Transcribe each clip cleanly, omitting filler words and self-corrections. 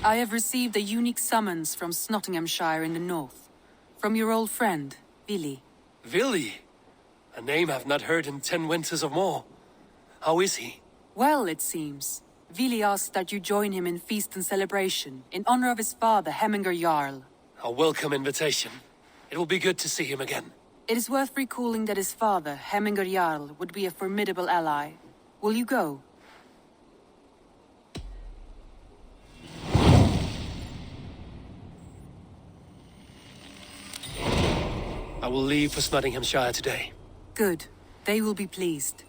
I have received a unique summons from Nottinghamshire in the north. From your old friend, Vili. Vili? A name I've not heard in 10 winters or more. How is he? Well, it seems. Vili asks that you join him in feast and celebration, in honor of his father, Hemminger Jarl. A welcome invitation. It will be good to see him again. It is worth recalling that his father, Hemminger Jarl, would be a formidable ally. Will you go? I will leave for Nottinghamshire today. Good. They will be pleased.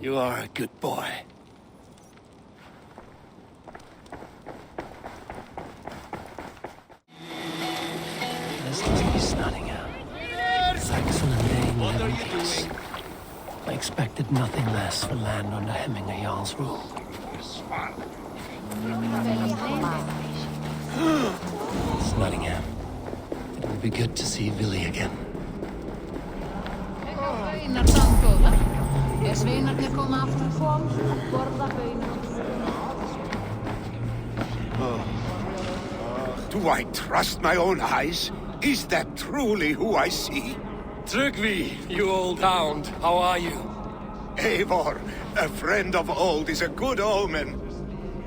You are a good boy. This must be Nottingham. Saxon and Dane live in peace. I expected nothing less for land under Hemminger Jarl's rule. It's Nottingham. It will be good to see Vili again. Do I trust my own eyes? Is that truly who I see? Trygvi, you old hound, how are you? Eivor, a friend of old is a good omen.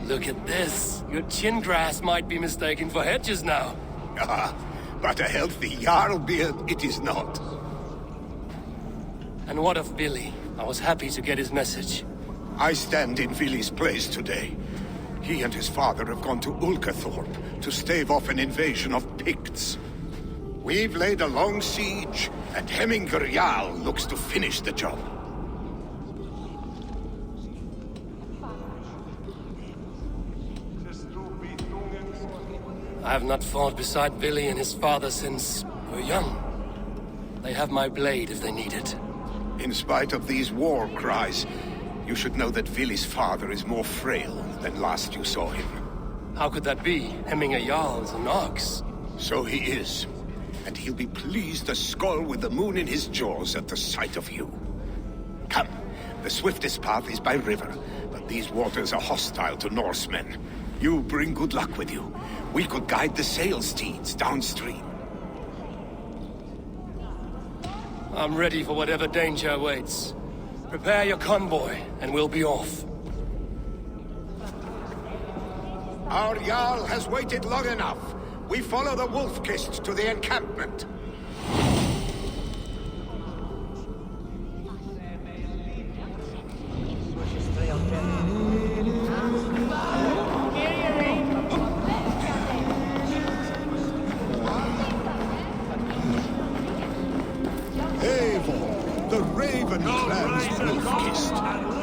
Look at this. Your chin grass might be mistaken for hedges now. Ah, but a healthy Jarl beard it is not. And what of Vili? I was happy to get his message. I stand in Vili's place today. He and his father have gone to Ulkathorpe to stave off an invasion of Picts. We've laid a long siege, and Hemminger Jarl looks to finish the job. I have not fought beside Vili and his father since we were young. They have my blade if they need it. In spite of these war cries, you should know that Vili's father is more frail than last you saw him. How could that be? Hemminger Jarl's an ox. So he is. And he'll be pleased to skull with the moon in his jaws at the sight of you. Come, the swiftest path is by river, but these waters are hostile to Norsemen. You bring good luck with you. We could guide the sail steeds downstream. I'm ready for whatever danger awaits. Prepare your convoy, and we'll be off. Our Jarl has waited long enough. We follow the Wolf-Kist to the encampment. Eivor, the Raven clan's Wolf-Kist.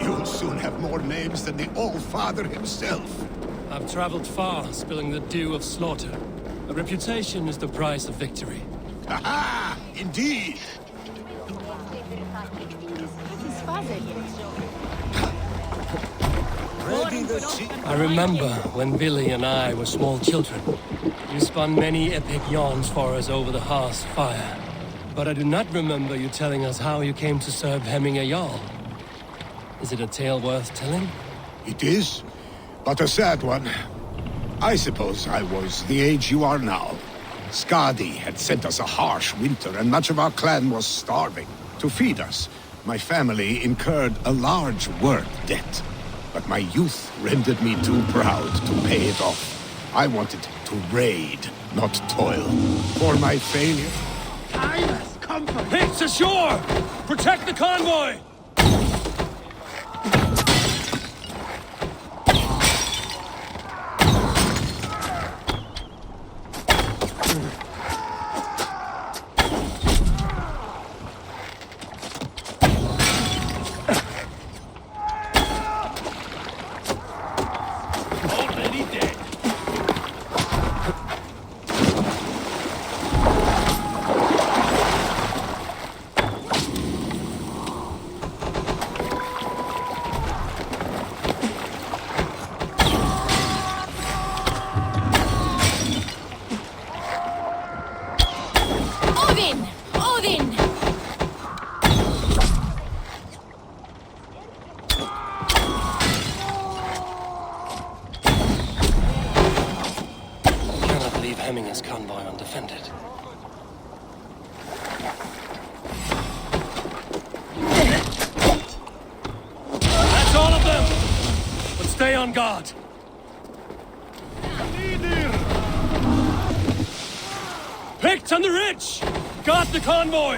You'll soon have more names than the All-Father himself. I've traveled far, spilling the dew of slaughter. A reputation is the price of victory. Aha! Indeed! I remember when Vili and I were small children. You spun many epic yarns for us over the hearth's fire. But I do not remember you telling us how you came to serve Hemminger Jarl. Is it a tale worth telling? It is, but a sad one. I suppose I was the age you are now. Skadi had sent us a harsh winter, and much of our clan was starving. To feed us, my family incurred a large work debt. But my youth rendered me too proud to pay it off. I wanted to raid, not toil. For my failure, I must come from... Hits ashore! Protect the convoy! Already dead. Odin! Odin! Cannot leave Hemminger's convoy undefended. That's all of them! But stay on guard. Picked on the ridge! Got the convoy!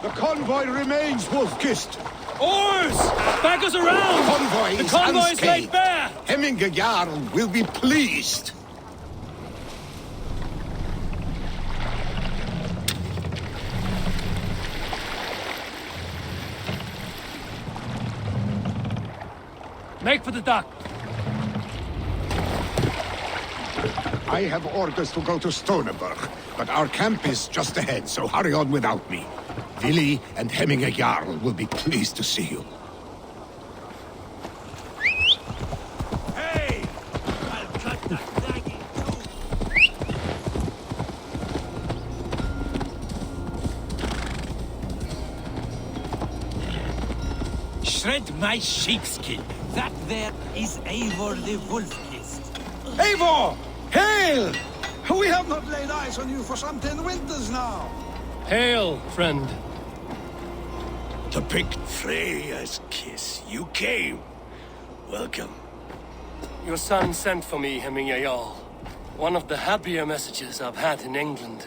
The convoy remains, Wolf-Kissed. Oars! Back us around! Convoy The is convoy is unscathed. laid bare! Hemminger Jarl will be pleased. Make for the dock. I have orders to go to Stoneberg, but our camp is just ahead, so hurry on without me. Vili and Hemminger Jarl will be pleased to see you. Hey! I'll cut that daggy Shred my sheepskin. That there is Eivor the Wolf-Kissed. Eivor! Hail! We have not laid eyes on you for some 10 winters now. Hail, friend. To pick Freya's kiss. You came. Welcome. Your son sent for me, Hemminger Jarl. One of the happier messages I've had in England.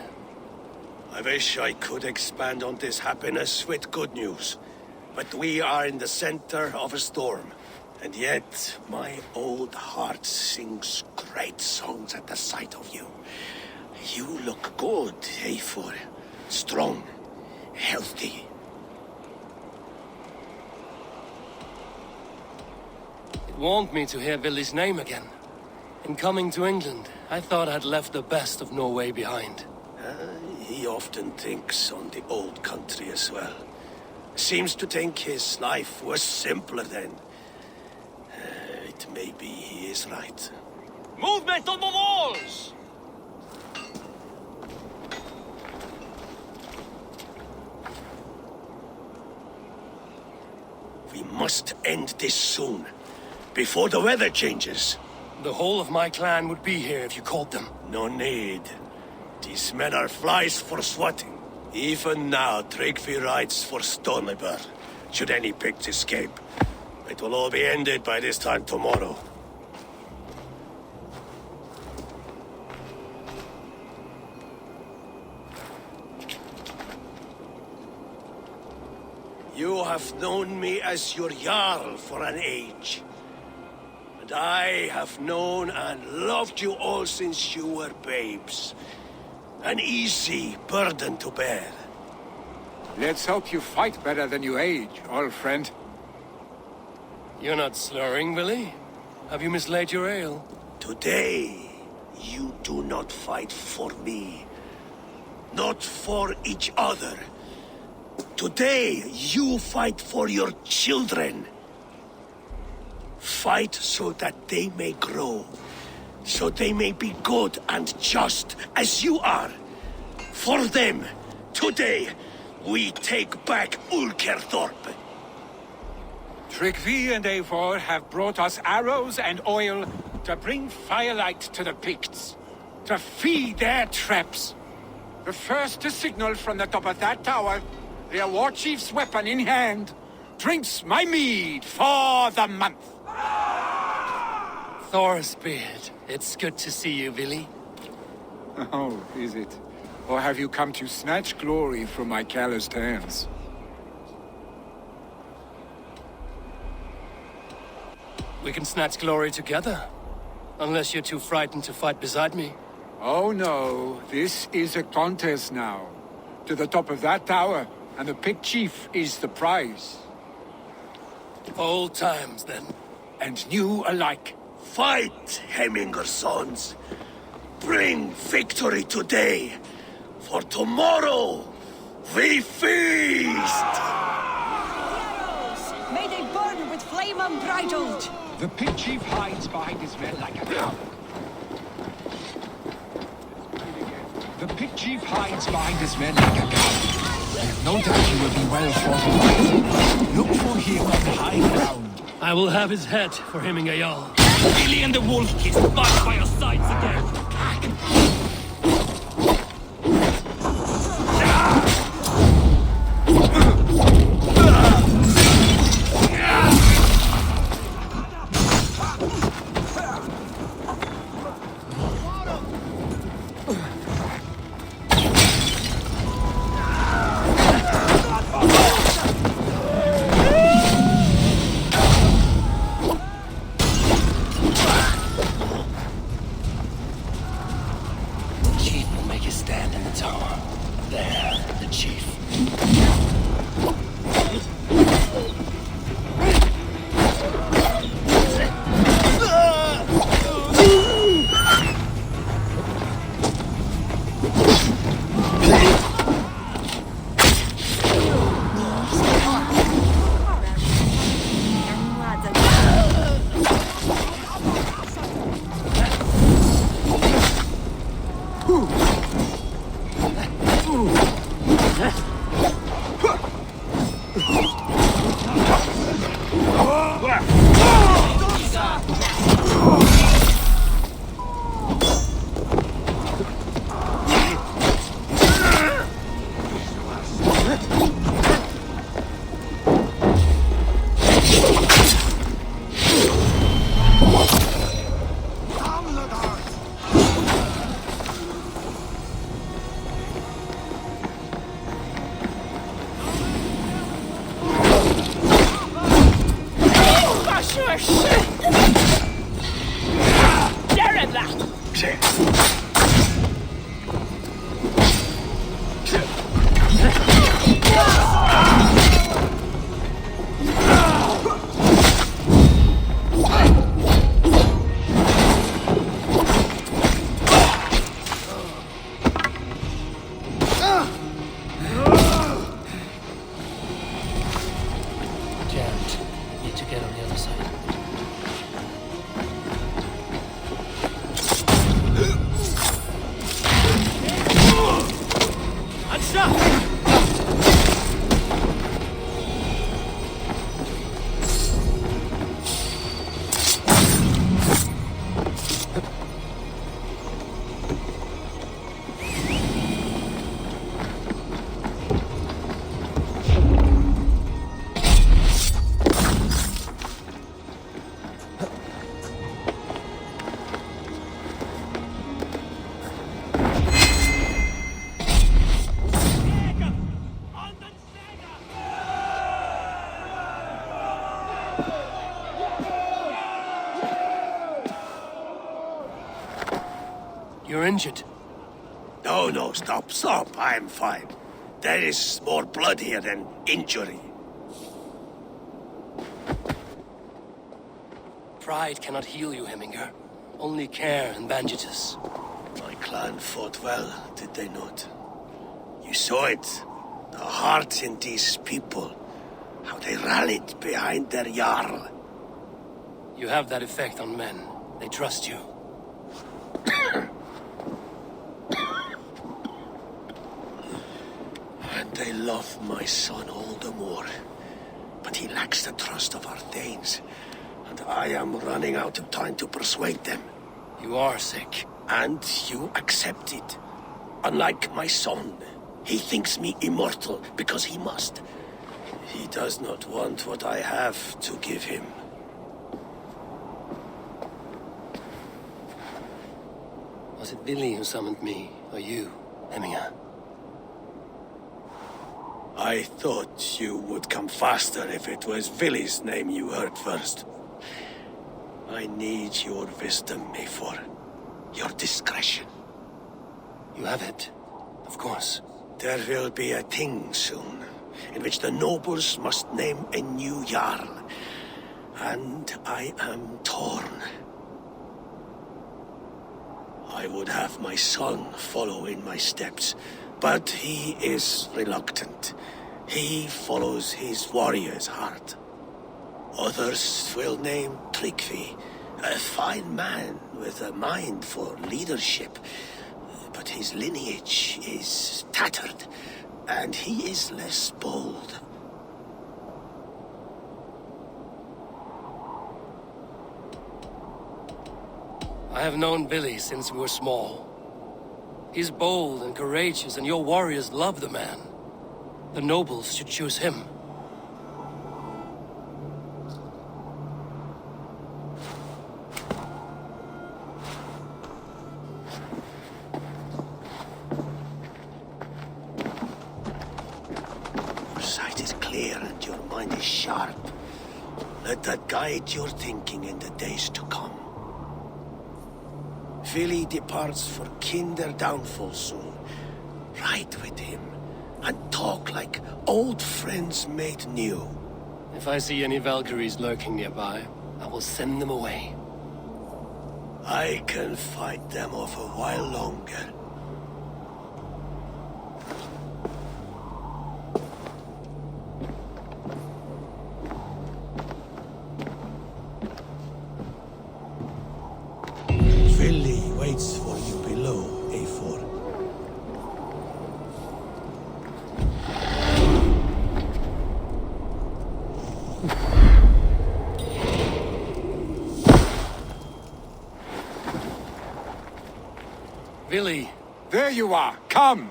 I wish I could expand on this happiness with good news. But we are in the center of a storm. And yet, my old heart sings great songs at the sight of you. You look good, Eivor. Strong, healthy. It warmed me to hear Vili's name again. In coming to England, I thought I'd left the best of Norway behind. He often thinks on the old country as well. Seems to think his life was simpler then. It may be he is right. Movement on the walls! We must end this soon, before the weather changes. The whole of my clan would be here if you called them. No need. These men are flies for swatting. Even now, Tryggvi rides for Stoneberg, should any Picts escape. It will all be ended by this time tomorrow. You have known me as your Jarl for an age. And I have known and loved you all since you were babes. An easy burden to bear. Let's hope you fight better than you age, old friend. You're not slurring, Willie? Have you mislaid your ale? Today, you do not fight for me. Not for each other. Today, you fight for your children. Fight so that they may grow. So they may be good and just as you are. For them, today, we take back Ulkerthorpe. Tryggvi and Eivor have brought us arrows and oil to bring firelight to the Picts, to feed their traps. The first to signal from the top of that tower, their war chief's weapon in hand, drinks my mead for the month. Thorsbeard, it's good to see you, Willie. Oh, is it? Or have you come to snatch glory from my calloused hands? We can snatch glory together. Unless you're too frightened to fight beside me. Oh no, this is a contest now. To the top of that tower, and the Pict Chief is the prize. Old times, then. And new alike. Fight, Hemminger sons. Bring victory today. For tomorrow, we feast! May they burn with flame unbridled! The Pict Chief hides behind his men like a coward. The Pict Chief hides behind his men like a coward. I have no doubt he will be well fortified. Look for him on the high ground. I will have his head for Hemminger Jarl. Billy and the Wolf Kiss back by your sides again. You're injured. No, no, stop, stop. I'm fine. There is more blood here than injury. Pride cannot heal you, Heminger. Only care and bandages. My clan fought well, did they not? You saw it. The heart in these people. How they rallied behind their Jarl. You have that effect on men. They trust you. And they love my son all the more. But he lacks the trust of our Thanes. And I am running out of time to persuade them. You are sick. And you accept it. Unlike my son, he thinks me immortal because he must. He does not want what I have to give him. Was it Billy who summoned me, or you, Heminger? I thought you would come faster if it was Villy's name you heard first. I need your wisdom, Mayfor. Your discretion. You have it, of course. There will be a thing soon, in which the nobles must name a new Jarl. And I am torn. I would have my son follow in my steps, but he is reluctant. He follows his warrior's heart. Others will name Tryggvi, a fine man with a mind for leadership. But his lineage is tattered, and he is less bold. I have known Billy since we were small. He's bold and courageous, and your warriors love the man. The nobles should choose him. Your sight is clear and your mind is sharp. Let that guide your thinking in the days to come. Vili departs for kinder downfall soon. Ride with him, and talk like old friends made new. If I see any Valkyries lurking nearby, I will send them away. I can fight them off a while longer. Vili waits for you below, A4. Billy, There you are. Come.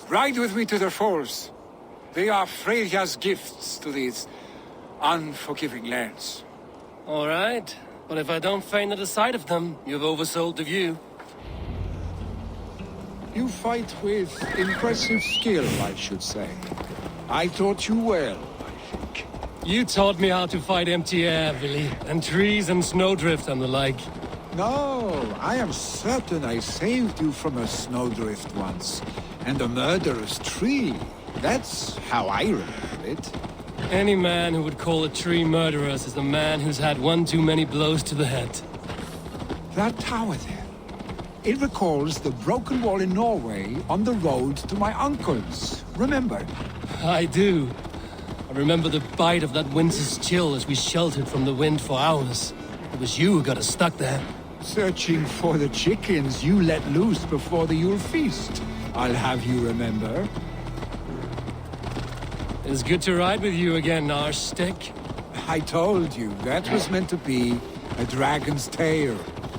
Ride with me to the falls. They are Freya's gifts to these unforgiving lands. all right. But if I don't faint at the sight of them, you've oversold the view. You fight with impressive skill, I should say. I taught you well, I think. You taught me how to fight empty air, Billy, and trees and snowdrift and the like. No, I am certain I saved you from a snowdrift once, and a murderous tree. That's how I remember it. Any man who would call a tree murderous is a man who's had one too many blows to the head. That tower there. It recalls the broken wall in Norway on the road to my uncle's. Remember? I do. I remember the bite of that winter's chill as we sheltered from the wind for hours. It was you who got us stuck there. Searching for the chickens you let loose before the Yule feast. I'll have you remember. It's good to ride with you again, Arstick. I told you, that was meant to be a dragon's tail.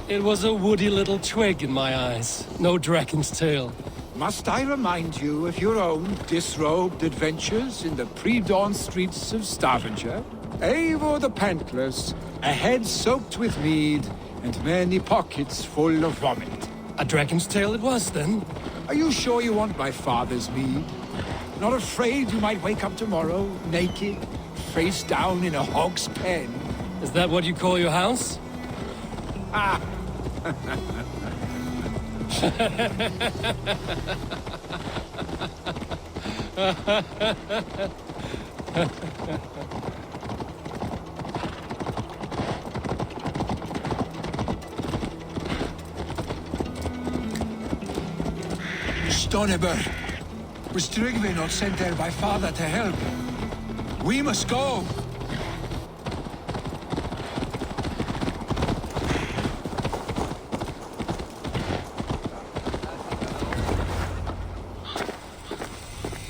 It was a woody little twig in my eyes. No dragon's tail. Must I remind you of your own disrobed adventures in the pre-dawn streets of Stavanger? Eivor the Pantless, a head soaked with mead, and many pockets full of vomit. A dragon's tail it was, then? Are you sure you want my father's mead? Not afraid you might wake up tomorrow, naked, face down in a hog's pen? Is that what you call your house? Ah! Stoneber, was Tryggvi not sent there by father to help? We must go!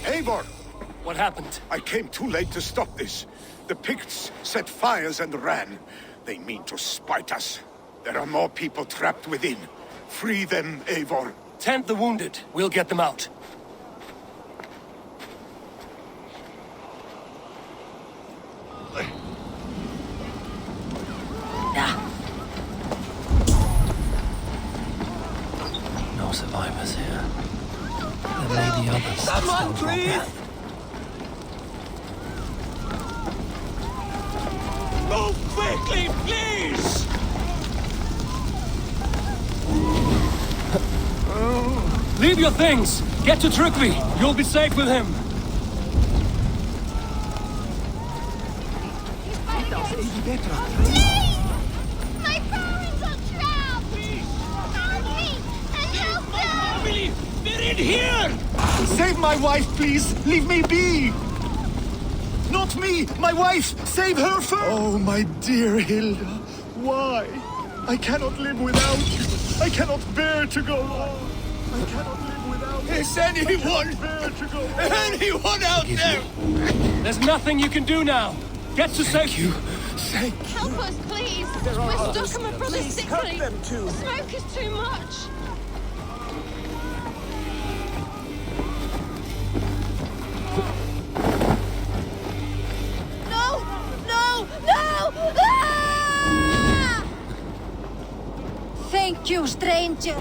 Eivor! What happened? I came too late to stop this. The Picts set fires and ran. They mean to spite us. There are more people trapped within. Free them, Eivor. Tend the wounded. We'll get them out. No survivors here. There may be others. Someone, please! Move quickly, please! Leave your things! Get to Tryggvi! You'll be safe with him! My parents are trapped! Help me! And help them! Family, we're in here! Save my wife, please! Leave me be! Not me! My wife! Save her first! Oh, my dear Hilda. Why? I cannot live without you. I cannot bear to go on. I cannot live without you. Is anyone... anyone out there? There's nothing you can do now! Get to safety! Help us, please! We're stuck and my brother's sickly! them too. The smoke is too much! No! No! No! Ah! Thank you, stranger.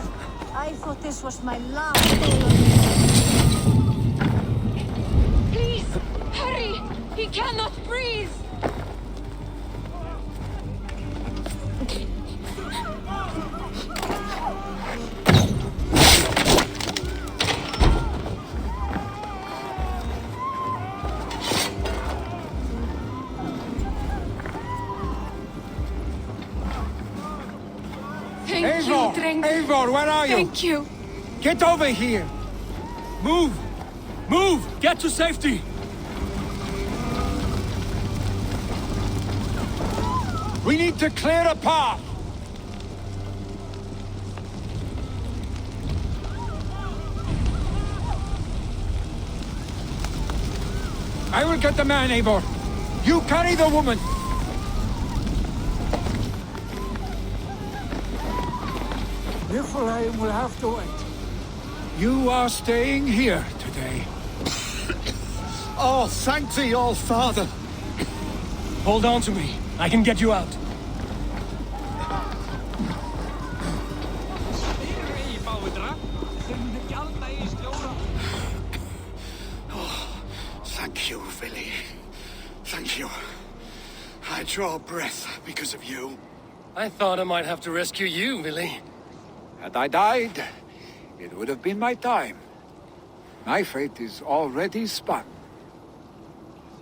I thought this was my last day. Please! Hurry! He cannot breathe! Thank you, Eivor! Dreng. Eivor, where are you? Thank you. Get over here! Move! Move! Get to safety! We need to clear a path! I will get the man, Eivor. You carry the woman. Niflheim will have to wait. You are staying here today. Oh, thank thee, all father. Hold on to me. I can get you out. Thank you, Vili. Thank you. I draw breath because of you. I thought I might have to rescue you, Vili. Had I died, it would have been my time. My fate is already spun.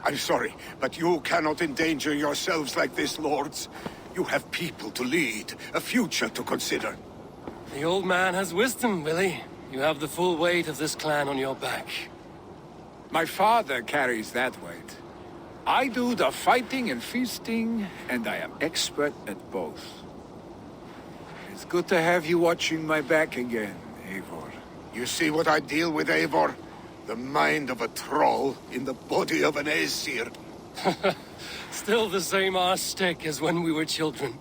I'm sorry, but you cannot endanger yourselves like this, lords. You have people to lead, a future to consider. The old man has wisdom, Vili. You have the full weight of this clan on your back. My father carries that weight. I do the fighting and feasting, and I am expert at both. It's good to have you watching my back again, Eivor. You see what I deal with, Eivor? The mind of a troll in the body of an Aesir. Still the same arse stick as when we were children.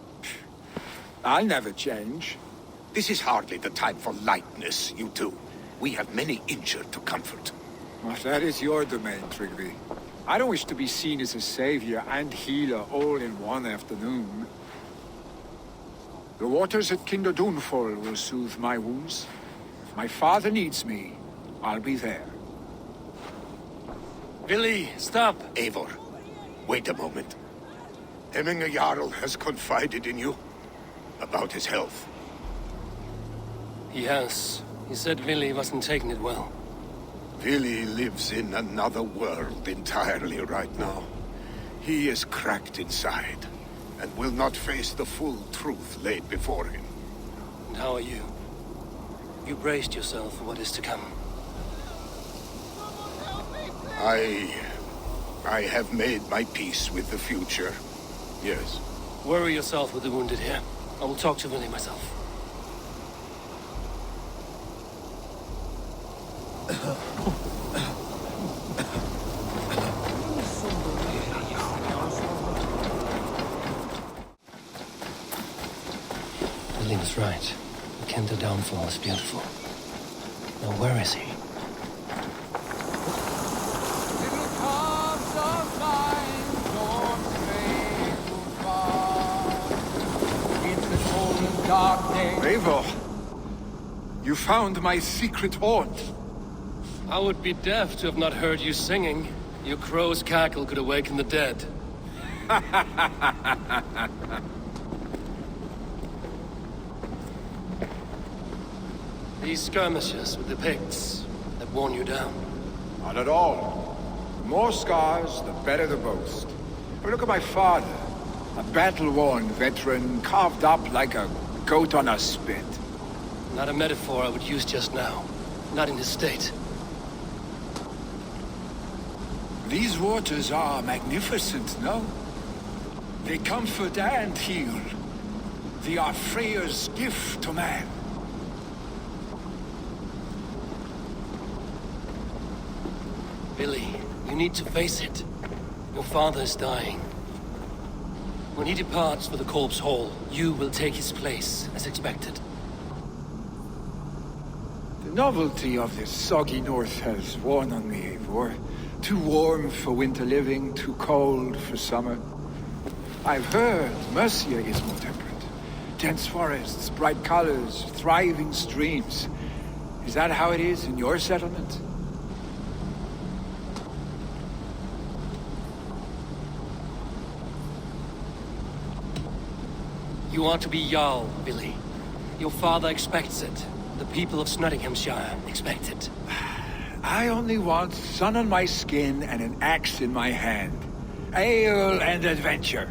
I'll never change. This is hardly the time for lightness, you two. We have many injured to comfort. Well, that is your domain, Tryggvi. I don't wish to be seen as a savior and healer all in one afternoon. The waters at Kinder Dunfall will soothe my wounds. If my father needs me, I'll be there. Vili, stop! Eivor, wait a moment. Hemminger Jarl has confided in you about his health. He has. He said Vili wasn't taking it well. Vili lives in another world entirely right now. He is cracked inside, and will not face the full truth laid before him. And how are you? You braced yourself for what is to come. I have made my peace with the future. Yes. Worry yourself with the wounded here. I will talk to Vili myself. Vili was right. The Kenta downfall is beautiful. Now where is he? Eivor, you found my secret haunt. I would be deaf to have not heard you singing. Your crow's cackle could awaken the dead. These skirmishes with the Picts that worn you down. Not at all. The more scars, the better the boast. But look at my father. A battle-worn veteran, carved up like a goat on a spit. Not a metaphor I would use just now. Not in his state. These waters are magnificent, no? They comfort and heal. They are Freya's gift to man. Billy, you need to face it. Your father is dying. When he departs for the Corpse Hall, you will take his place, as expected. The novelty of this soggy north has worn on me, Eivor. Too warm for winter living, too cold for summer. I've heard Mercia is more temperate. Dense forests, bright colors, thriving streams. Is that how it is in your settlement? You are to be Jarl, Billy. Your father expects it. The people of Nottinghamshire expect it. I only want sun on my skin and an axe in my hand. Ale and adventure.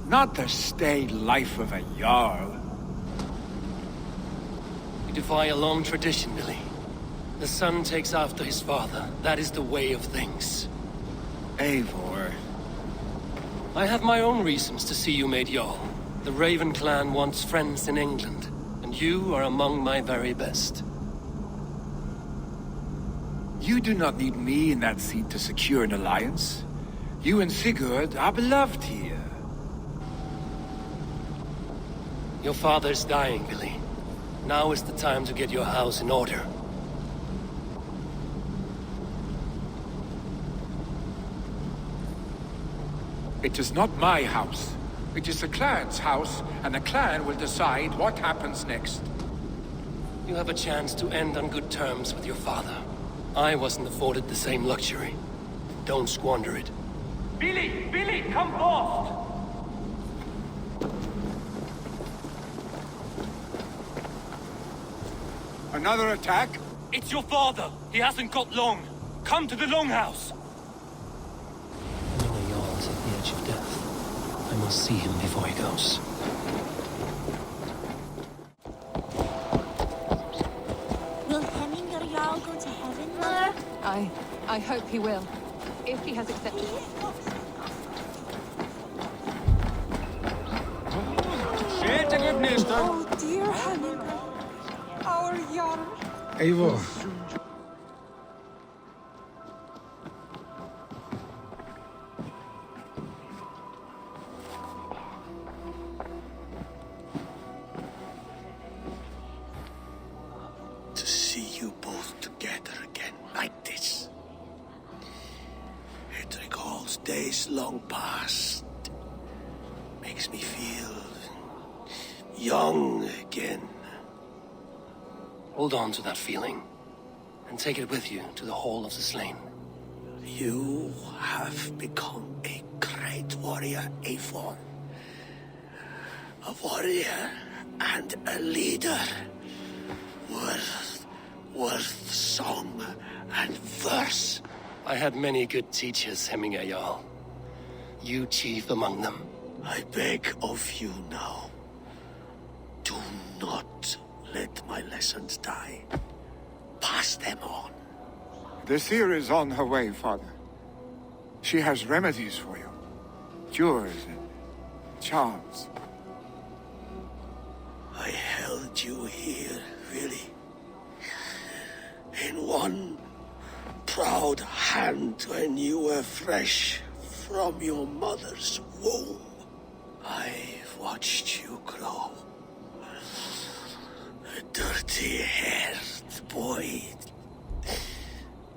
Not the staid life of a Jarl. You defy a long tradition, Billy. The son takes after his father. That is the way of things. Eivor. I have my own reasons to see you made Jarl. The Raven clan wants friends in England, and you are among my very best. You do not need me in that seat to secure an alliance. You and Sigurd are beloved here. Your father is dying, Billy. Now is the time to get your house in order. It is not my house. It is the clan's house, and the clan will decide what happens next. You have a chance to end on good terms with your father. I wasn't afforded the same luxury. Don't squander it. Billy! Billy, come forth! Another attack? It's your father! He hasn't got long! Come to the Longhouse! I know a Jarl is at the edge of death. I must see him before he goes. Will Hemminger Jarl go to heaven, Mother? I hope he will. If he has accepted. Oh, dear Hemminger. Our Jarl. Eivor. To see you both together again like this. It recalls days long past. Makes me feel young again. Hold on to that feeling, and take it with you to the Hall of the Slain. You have become a great warrior, Eivor. A warrior and a leader. worth song and verse. I had many good teachers, Hemminger Jarl. You chief among them. I beg of you now, do not let my lessons die. Pass them on. The seer is on her way, Father. She has remedies for you. Cures and charms. I held you here, really. In one proud hand when you were fresh from your mother's womb. I've watched you grow. A dirty-haired boy,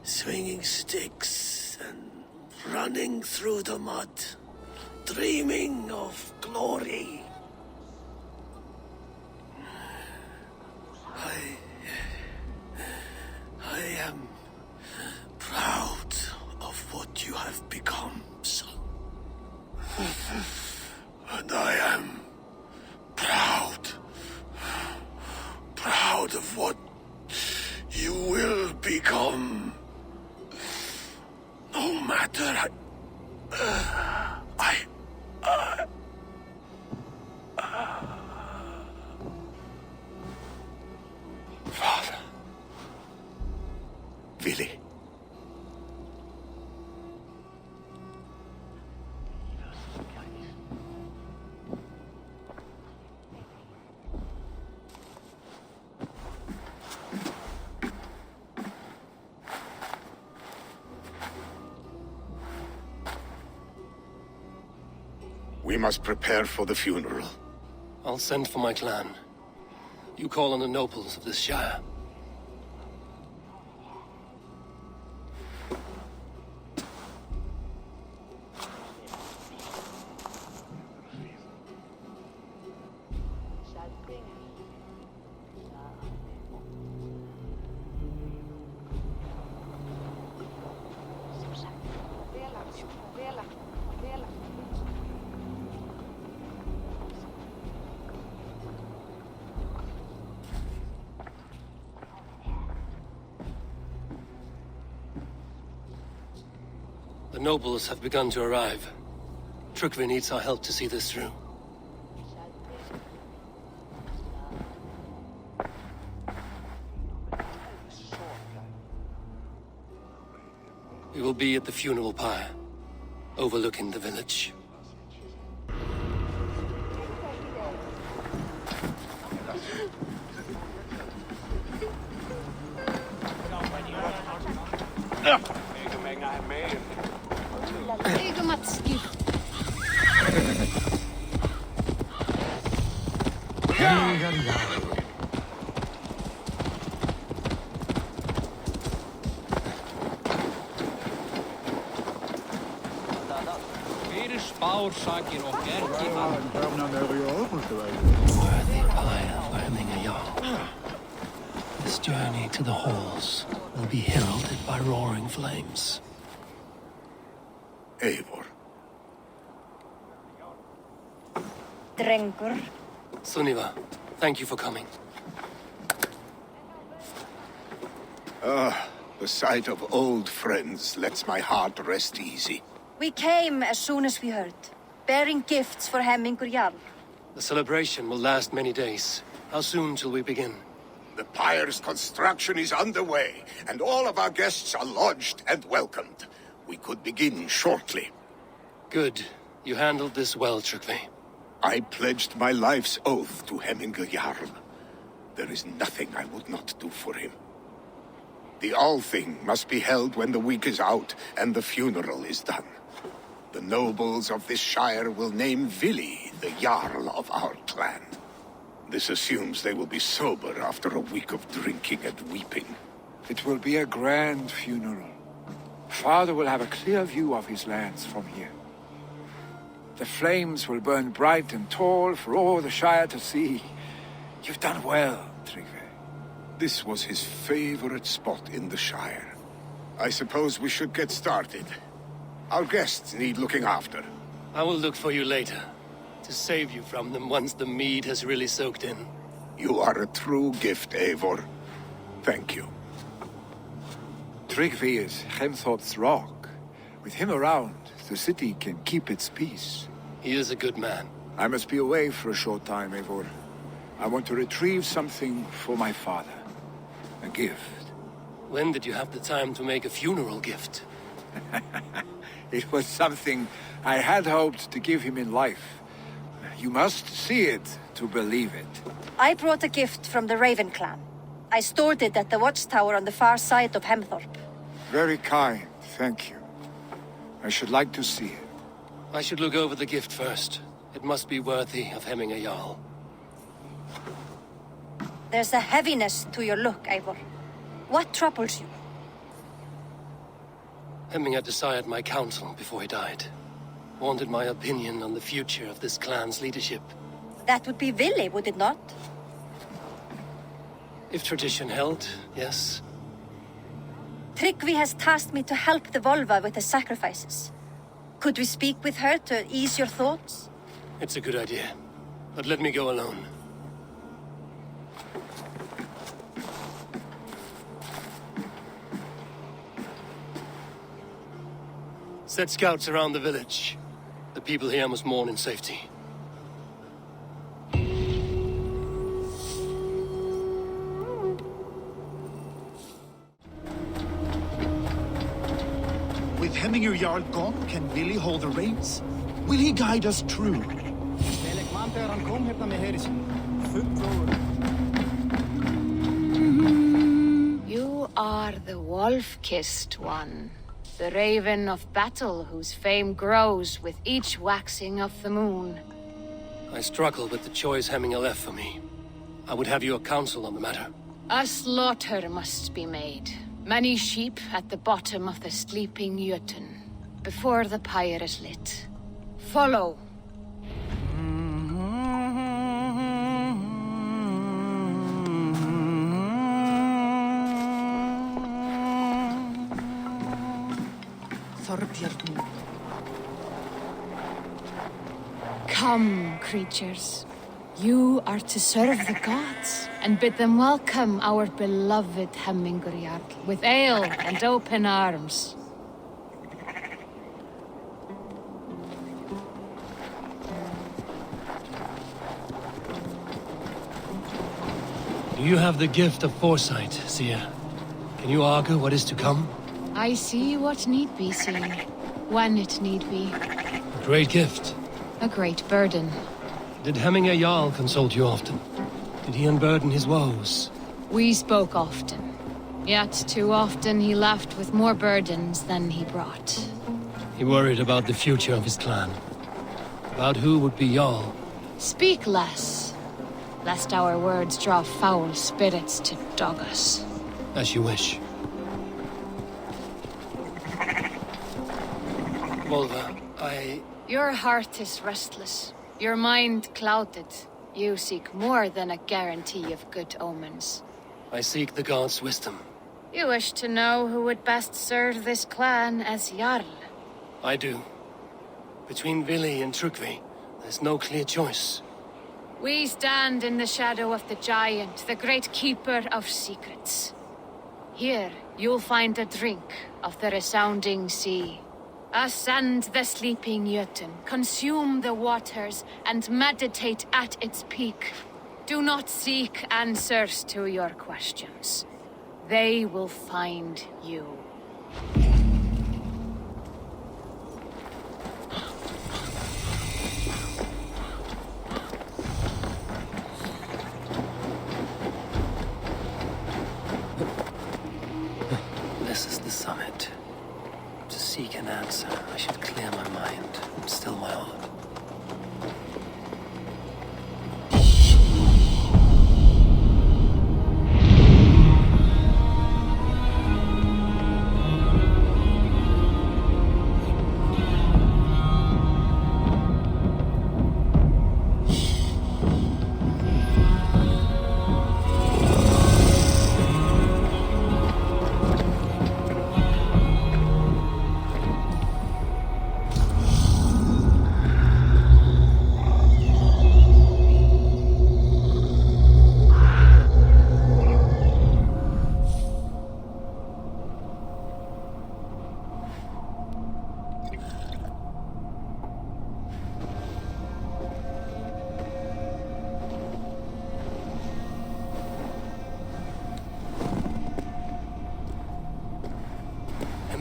swinging sticks and running through the mud, dreaming of glory. I am proud of what you have become, son. And I am proud of what you will become. No matter Father. Vili. We must prepare for the funeral. I'll send for my clan. You call on the nobles of this shire. The nobles have begun to arrive. Trukvi needs our help to see this through. We will be at the funeral pyre, overlooking the village. Worthy pyre for Hemminger Jarl. This journey to the halls will be heralded by roaring flames. Eivor. Drengur. Sunniva, thank you for coming. The sight of old friends lets my heart rest easy. We came as soon as we heard, bearing gifts for Hemmingur Jarl. The celebration will last many days. How soon till we begin? The pyre's construction is underway, and all of our guests are lodged and welcomed. We could begin shortly. Good. You handled this well, Trukvi. I pledged my life's oath to Hemminger Jarl. There is nothing I would not do for him. The Althing must be held when the week is out and the funeral is done. The nobles of this shire will name Vili the Jarl of our clan. This assumes they will be sober after a week of drinking and weeping. It will be a grand funeral. Father will have a clear view of his lands from here. The flames will burn bright and tall for all the Shire to see. You've done well, Trygve. This was his favorite spot in the Shire. I suppose we should get started. Our guests need looking after. I will look for you later, to save you from them once the mead has really soaked in. You are a true gift, Eivor. Thank you. Tryggvi is Hemthorp's rock. With him around, the city can keep its peace. He is a good man. I must be away for a short time, Eivor. I want to retrieve something for my father. A gift. When did you have the time to make a funeral gift? It was something I had hoped to give him in life. You must see it to believe it. I brought a gift from the Raven clan. I stored it at the watchtower on the far side of Hemthorp. Very kind, thank you. I should like to see it. I should look over the gift first. It must be worthy of Hemming a Jarl. There's a heaviness to your look, Eivor. What troubles you? Hemming had desired my counsel before he died. Wanted my opinion on the future of this clan's leadership. That would be Vili, would it not? If tradition held, yes. Tryggvi has tasked me to help the Volva with the sacrifices. Could we speak with her to ease your thoughts? It's a good idea. But let me go alone. Set scouts around the village. The people here must mourn in safety. With Hemminger Jarl gone, can Vili hold the reins? Will he guide us true? You are the wolf-kissed one. The raven of battle whose fame grows with each waxing of the moon. I struggle with the choice Hemminger left for me. I would have your counsel on the matter. A slaughter must be made. Many sheep at the bottom of the sleeping Jötun, before the pyre is lit. Follow. Come, creatures. You are to serve the gods, and bid them welcome our beloved Hemmingur Jarl with ale and open arms. Do you have the gift of foresight, Seer? Can you argue what is to come? I see what need be seen, when it need be. A great gift. A great burden. Did Hemminger Jarl consult you often? Did he unburden his woes? We spoke often. Yet too often he left with more burdens than he brought. He worried about the future of his clan. About who would be Jarl. Speak less, lest our words draw foul spirits to dog us. As you wish. Volva, Your heart is restless. Your mind clouded. You seek more than a guarantee of good omens. I seek the gods' wisdom. You wish to know who would best serve this clan as Jarl. I do. Between Vili and Tryggvi, there's no clear choice. We stand in the shadow of the giant, the great keeper of secrets. Here, you'll find a drink of the resounding sea. Ascend the sleeping Jötun, consume the waters, and meditate at its peak. Do not seek answers to your questions. They will find you. This is the summit. To seek an answer, I should clear my mind and still my heart.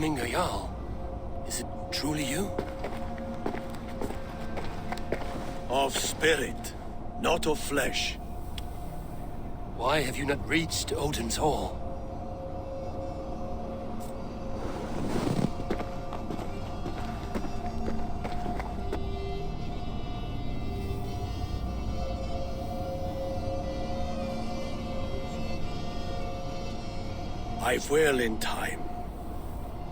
Hemminger Jarl. Is it truly you? Of spirit, not of flesh. Why have you not reached Odin's Hall? I will in time.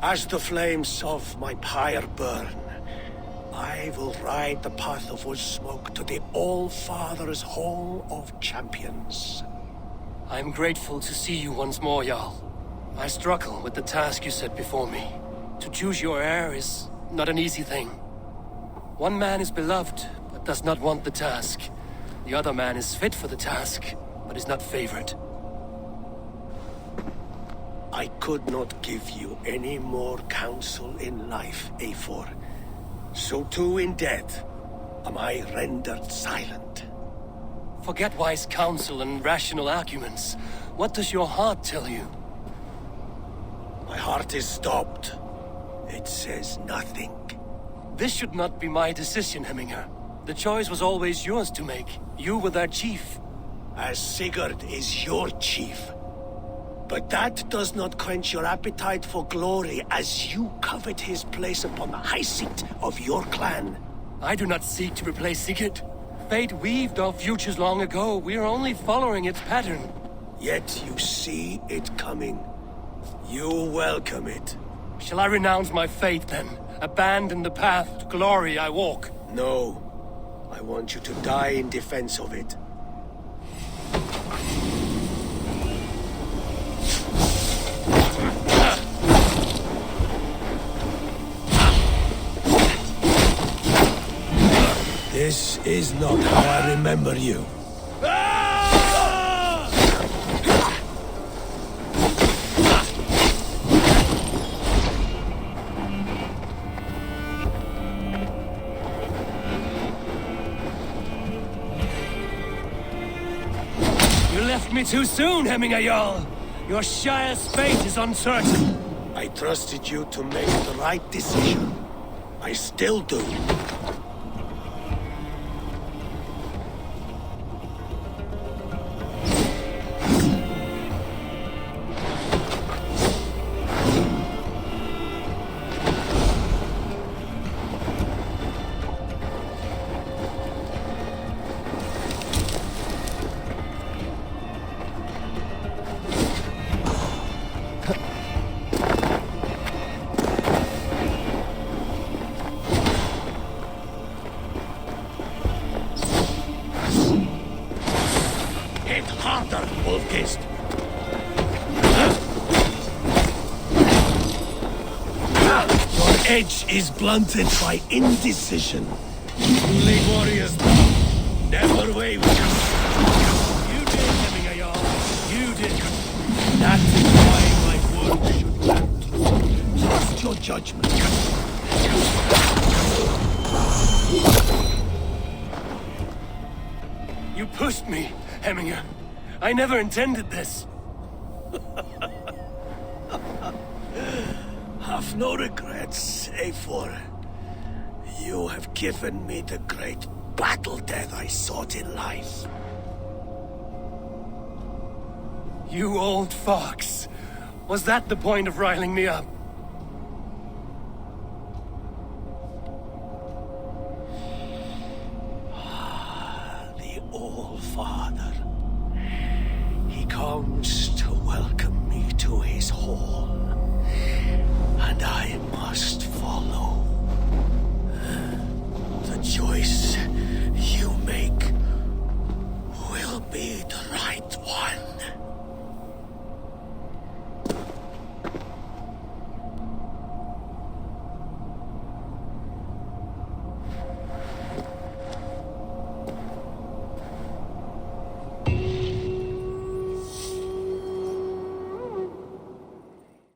As the flames of my pyre burn, I will ride the path of wood smoke to the All-Father's Hall of Champions. I'm grateful to see you once more, Jarl. I struggle with the task you set before me. To choose your heir is not an easy thing. One man is beloved, but does not want the task. The other man is fit for the task, but is not favored. I could not give you any more counsel in life, Eivor. So too in death am I rendered silent. Forget wise counsel and rational arguments. What does your heart tell you? My heart is stopped. It says nothing. This should not be my decision, Hemminger. The choice was always yours to make. You were their chief. As Sigurd is your chief. But that does not quench your appetite for glory as you covet his place upon the high seat of your clan. I do not seek to replace Sigurd. Fate weaved our futures long ago. We are only following its pattern. Yet you see it coming. You welcome it. Shall I renounce my fate then? Abandon the path to glory I walk? No. I want you to die in defense of it. This is not how I remember you. You left me too soon, Hemminger Jarl. Your Shire's fate is uncertain. I trusted you to make the right decision. I still do. Your edge is blunted by indecision. Truly warriors, never waver. You did, Hemminger Jarl. You did. That is why my word should count. Trust your judgment. You pushed me, Hemminger. I never intended this. Have no regrets, Eivor. You have given me the great battle death I sought in life. You old fox. Was that the point of riling me up? The All-Father. He comes